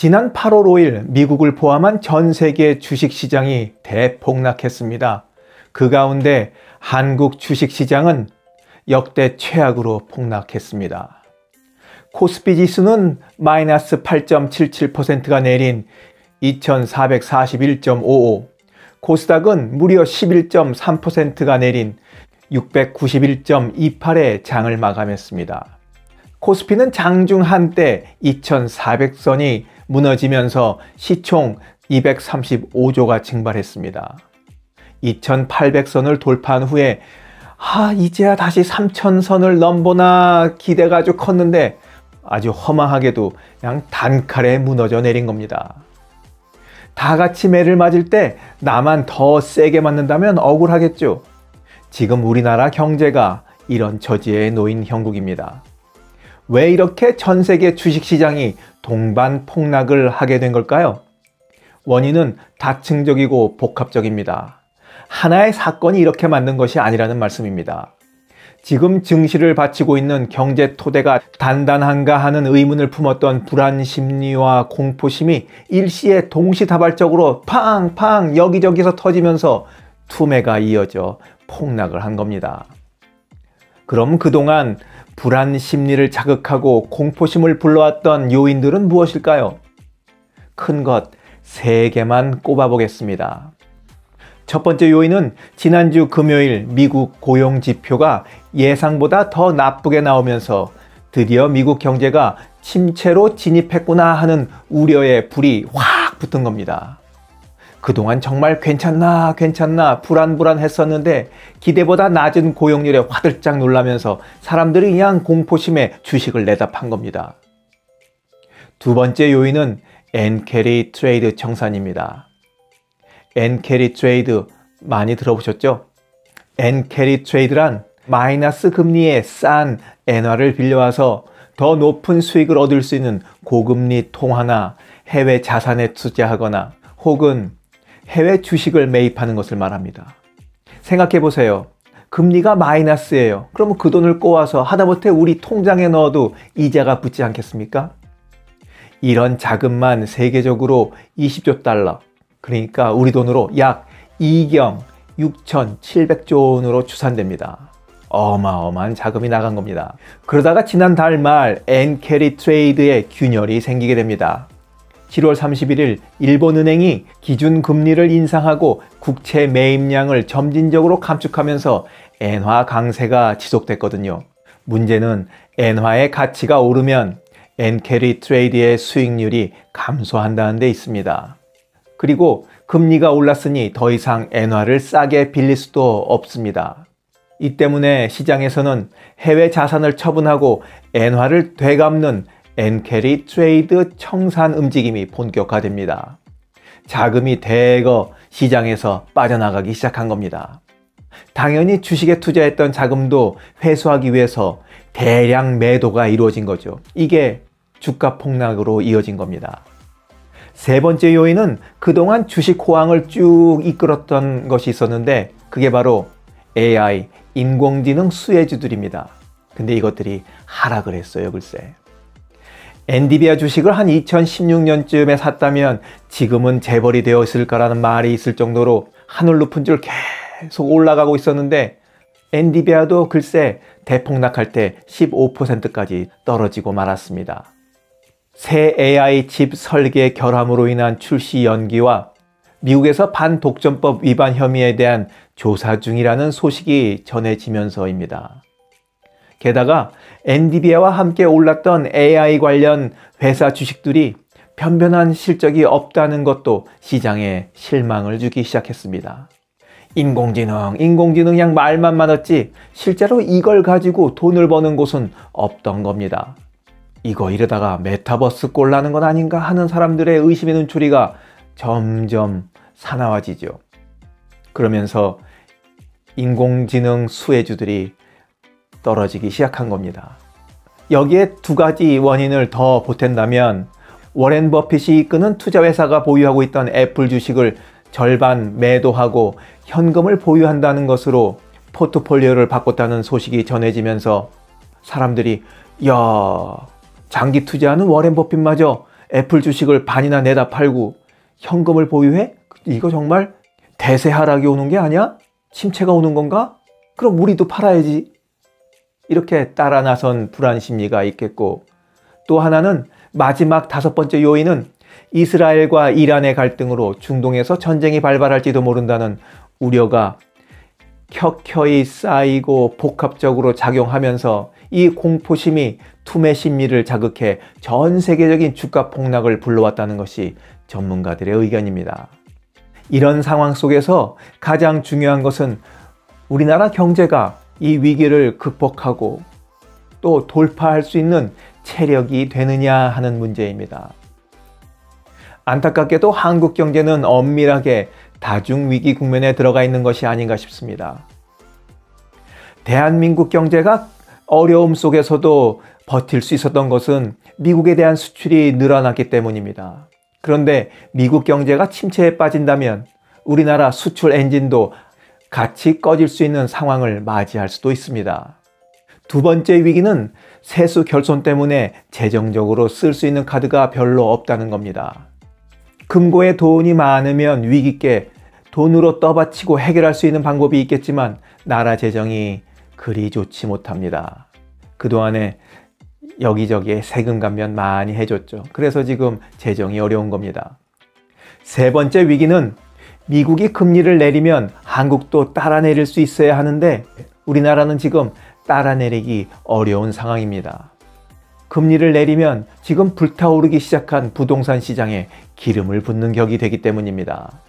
지난 8월 5일 미국을 포함한 전 세계 주식시장이 대폭락했습니다. 그 가운데 한국 주식시장은 역대 최악으로 폭락했습니다. 코스피 지수는 마이너스 8.77%가 내린 2441.55, 코스닥은 무려 11.3%가 내린 691.28의 장을 마감했습니다. 코스피는 장중 한때 2400선이 무너지면서 시총 235조가 증발했습니다. 2800선을 돌파한 후에 이제야 다시 3000선을 넘보나 기대가 아주 컸는데 아주 허망하게도 그냥 단칼에 무너져 내린 겁니다. 다 같이 매를 맞을 때 나만 더 세게 맞는다면 억울하겠죠. 지금 우리나라 경제가 이런 처지에 놓인 형국입니다. 왜 이렇게 전 세계 주식시장이 동반 폭락을 하게 된 걸까요? 원인은 다층적이고 복합적입니다. 하나의 사건이 이렇게 만든 것이 아니라는 말씀입니다. 지금 증시를 바치고 있는 경제 토대가 단단한가 하는 의문을 품었던 불안 심리와 공포심이 일시에 동시다발적으로 팡팡 여기저기서 터지면서 투매가 이어져 폭락을 한 겁니다. 그럼 그동안 불안 심리를 자극하고 공포심을 불러왔던 요인들은 무엇일까요? 큰 것 3개만 꼽아보겠습니다. 첫 번째 요인은 지난주 금요일 미국 고용지표가 예상보다 더 나쁘게 나오면서 드디어 미국 경제가 침체로 진입했구나 하는 우려의 불이 확 붙은 겁니다. 그동안 정말 괜찮나 불안했었는데 기대보다 낮은 고용률에 화들짝 놀라면서 사람들이 그냥 공포심에 주식을 내다 판 겁니다. 두 번째 요인은 엔캐리 트레이드 청산입니다. 엔캐리 트레이드 많이 들어보셨죠? 엔캐리 트레이드란 마이너스 금리의 싼 엔화를 빌려와서 더 높은 수익을 얻을 수 있는 고금리 통화나 해외 자산에 투자하거나 혹은 해외 주식을 매입하는 것을 말합니다. 생각해 보세요. 금리가 마이너스예요. 그러면 그 돈을 꼬아서 하다못해 우리 통장에 넣어도 이자가 붙지 않겠습니까? 이런 자금만 세계적으로 20조 달러, 그러니까 우리 돈으로 약 2경 6,700조 원으로 추산됩니다. 어마어마한 자금이 나간 겁니다. 그러다가 지난달 말 엔캐리 트레이드의 균열이 생기게 됩니다. 7월 31일 일본은행이 기준금리를 인상하고 국채 매입량을 점진적으로 감축하면서 엔화 강세가 지속됐거든요. 문제는 엔화의 가치가 오르면 엔캐리 트레이드의 수익률이 감소한다는 데 있습니다. 그리고 금리가 올랐으니 더 이상 엔화를 싸게 빌릴 수도 없습니다. 이 때문에 시장에서는 해외 자산을 처분하고 엔화를 되갚는 엔캐리 트레이드 청산 움직임이 본격화됩니다. 자금이 대거 시장에서 빠져나가기 시작한 겁니다. 당연히 주식에 투자했던 자금도 회수하기 위해서 대량 매도가 이루어진 거죠. 이게 주가 폭락으로 이어진 겁니다. 세 번째 요인은 그동안 주식 호황을 쭉 이끌었던 것이 있었는데 그게 바로 AI, 인공지능 수혜주들입니다. 근데 이것들이 하락을 했어요, 글쎄. 엔비디아 주식을 한 2016년쯤에 샀다면 지금은 재벌이 되어 있을까라는 말이 있을 정도로 하늘 높은 줄 계속 올라가고 있었는데 엔비디아도 글쎄 대폭락할 때 15%까지 떨어지고 말았습니다. 새 AI 칩 설계 결함으로 인한 출시 연기와 미국에서 반독점법 위반 혐의에 대한 조사 중이라는 소식이 전해지면서입니다. 게다가 엔비디아와 함께 올랐던 AI 관련 회사 주식들이 변변한 실적이 없다는 것도 시장에 실망을 주기 시작했습니다. 인공지능 그냥 말만 많았지 실제로 이걸 가지고 돈을 버는 곳은 없던 겁니다. 이러다가 메타버스 꼴 나는 건 아닌가 하는 사람들의 의심의 눈초리가 점점 사나워지죠. 그러면서 인공지능 수혜주들이 떨어지기 시작한 겁니다. 여기에 두 가지 원인을 더 보탠다면 워렌 버핏이 이끄는 투자회사가 보유하고 있던 애플 주식을 절반 매도하고 현금을 보유한다는 것으로 포트폴리오를 바꿨다는 소식이 전해지면서 사람들이 장기 투자하는 워렌 버핏마저 애플 주식을 반이나 내다 팔고 현금을 보유해? 이거 정말 대세 하락이 오는 게 아니야? 침체가 오는 건가? 그럼 우리도 팔아야지. 이렇게 따라 나선 불안 심리가 있겠고, 또 하나는 마지막 5번째 요인은 이스라엘과 이란의 갈등으로 중동에서 전쟁이 발발할지도 모른다는 우려가 켜켜이 쌓이고 복합적으로 작용하면서 이 공포심이 투매 심리를 자극해 전 세계적인 주가 폭락을 불러왔다는 것이 전문가들의 의견입니다. 이런 상황 속에서 가장 중요한 것은 우리나라 경제가 이 위기를 극복하고 또 돌파할 수 있는 체력이 되느냐 하는 문제입니다. 안타깝게도 한국 경제는 엄밀하게 다중위기 국면에 들어가 있는 것이 아닌가 싶습니다. 대한민국 경제가 어려움 속에서도 버틸 수 있었던 것은 미국에 대한 수출이 늘어났기 때문입니다. 그런데 미국 경제가 침체에 빠진다면 우리나라 수출 엔진도 같이 꺼질 수 있는 상황을 맞이할 수도 있습니다. 두 번째 위기는 세수 결손 때문에 재정적으로 쓸 수 있는 카드가 별로 없다는 겁니다. 금고에 돈이 많으면 위기께 돈으로 떠받치고 해결할 수 있는 방법이 있겠지만 나라 재정이 그리 좋지 못합니다. 그동안에 여기저기에 세금 감면 많이 해줬죠. 그래서 지금 재정이 어려운 겁니다. 세 번째 위기는 미국이 금리를 내리면 한국도 따라 내릴 수 있어야 하는데 우리나라는 지금 따라 내리기 어려운 상황입니다. 금리를 내리면 지금 불타오르기 시작한 부동산 시장에 기름을 붓는 격이 되기 때문입니다.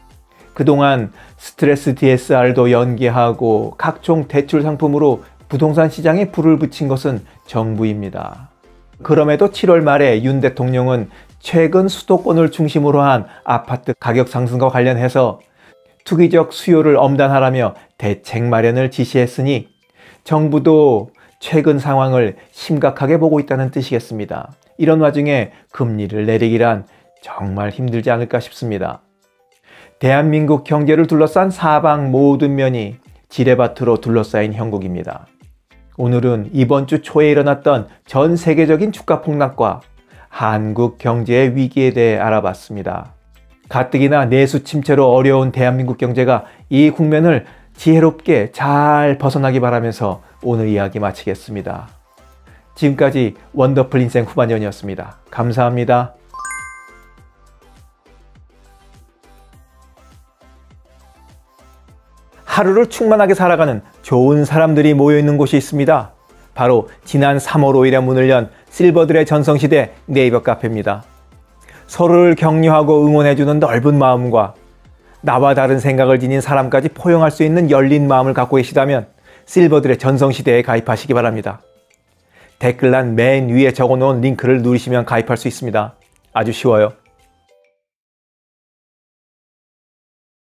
그동안 스트레스 DSR도 연기하고 각종 대출 상품으로 부동산 시장에 불을 붙인 것은 정부입니다. 그럼에도 7월 말에 윤 대통령은 최근 수도권을 중심으로 한 아파트 가격 상승과 관련해서 투기적 수요를 엄단하라며 대책 마련을 지시했으니 정부도 최근 상황을 심각하게 보고 있다는 뜻이겠습니다. 이런 와중에 금리를 내리기란 정말 힘들지 않을까 싶습니다. 대한민국 경제를 둘러싼 사방 모든 면이 지뢰밭으로 둘러싸인 형국입니다. 오늘은 이번 주 초에 일어났던 전 세계적인 주가 폭락과 한국 경제의 위기에 대해 알아봤습니다. 가뜩이나 내수 침체로 어려운 대한민국 경제가 이 국면을 지혜롭게 잘 벗어나기 바라면서 오늘 이야기 마치겠습니다. 지금까지 원더풀 인생 후반전이었습니다. 감사합니다. 하루를 충만하게 살아가는 좋은 사람들이 모여있는 곳이 있습니다. 바로 지난 3월 5일에 문을 연 실버들의 전성시대 네이버 카페입니다. 서로를 격려하고 응원해주는 넓은 마음과 나와 다른 생각을 지닌 사람까지 포용할 수 있는 열린 마음을 갖고 계시다면 실버들의 전성시대에 가입하시기 바랍니다. 댓글란 맨 위에 적어놓은 링크를 누르시면 가입할 수 있습니다. 아주 쉬워요.